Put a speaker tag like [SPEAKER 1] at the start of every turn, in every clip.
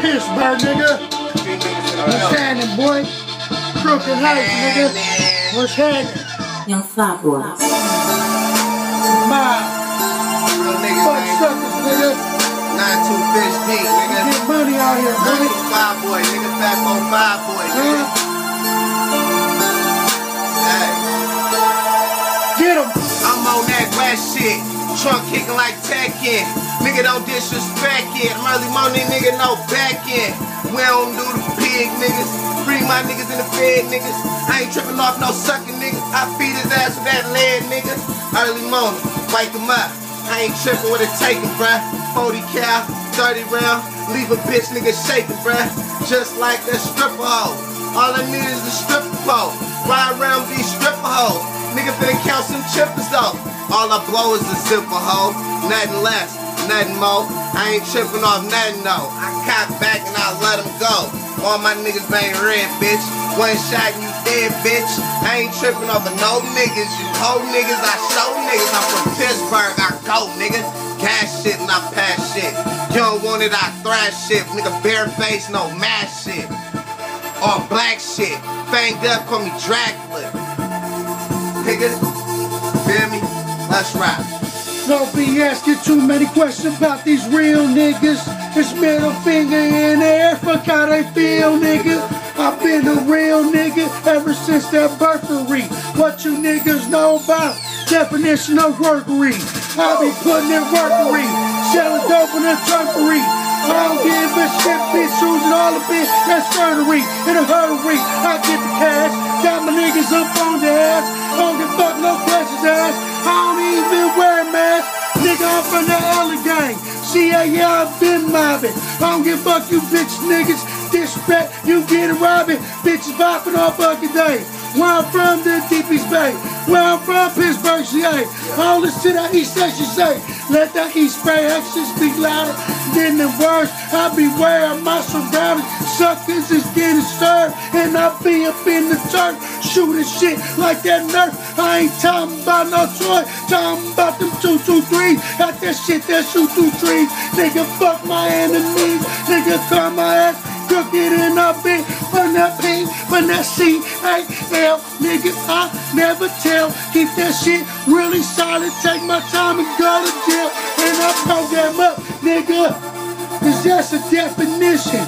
[SPEAKER 1] Pittsburgh, nigga. What's happening, boy? Crooked Heights, nigga. What's happening?
[SPEAKER 2] Young Fly Boy.
[SPEAKER 1] My fuck suckers, nigga.
[SPEAKER 3] 9-2 fish deep, nigga.
[SPEAKER 1] Get money out here, buddy.
[SPEAKER 3] 9-2 boy, nigga. Backbone 5 boy, nigga. Hey.
[SPEAKER 1] Get him.
[SPEAKER 3] I'm on that west shit. Trunk kicking like Tekken. Nigga don't disrespect it. I'm early morning, nigga, no back end. We don't do the pig niggas. Free my niggas in the fed niggas. I ain't tripping off no sucking niggas. I feed his ass with that lead nigga. Early morning, wake him up. I ain't tripping with it taking, bruh. 40 cal, 30 round. Leave a bitch nigga shaking, bruh. Just like that stripper hoe. All I need is a stripper pole. Ride around these stripper hoes. Nigga finna count some chippers though. All I blow is a zipper hoe. Nothing less, nothing more. I ain't tripping off nothing though. I cock back and I let them go. All my niggas bang red, bitch. One shot and you dead, bitch. I ain't tripping off of no niggas. You hoe niggas, I show niggas. I'm from Pittsburgh, I go, nigga. Gas shit and I pass shit. You don't want it, I thrash shit. Nigga, bare face, no mask shit. All black shit. Fanged up, call me Dracula. Nigga, feel me? Let's ride.
[SPEAKER 1] Don't be asking too many questions about these real niggas. It's middle finger in the air, fuck how they feel, nigga. I've been a real nigga ever since that burglary. What you niggas know about? Definition of workery. I be putting in workery, selling dope in a trunkery. I don't give a shit, bitch, choosing all of it. That's surgery, in a hurry. I get the cash, got my niggas up on the ass. Don't give fuck no questions asked. I don't even wear a mask. Nigga, I'm from the LA gang. See, yeah, I've been mobbing. I don't give a fuck you bitch niggas. Disrespect, you get a robbing. Bitches bopping all fucking day. Where I'm from, the Deepies Bay. Where I'm from, Pittsburgh, CA. All this to the east section say. Let that east spray action speak louder than the words. I be wearing my surroundings. Suckers is getting served. And I be up in the turf. Shooting shit like that nerf. I ain't talking about no toy. Talking about them 223s. Got that shit that shoot through trees. Nigga, fuck my enemies. Nigga, call my ass. Crooked in a bit, but that P, but that C-A-L, nigga, I never tell. Keep that shit really solid, take my time and go to jail. And I program up, nigga, cause that's a definition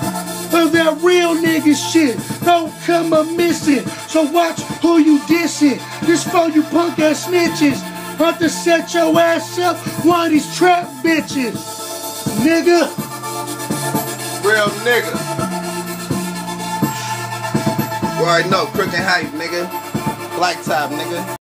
[SPEAKER 1] of that real nigga shit. Don't come a missing, so watch who you dissing. This for you punk ass snitches. Want to set your ass up, one of these trap bitches. Nigga.
[SPEAKER 3] Real nigga. You already know, Crooked Heights, nigga. Black top, nigga.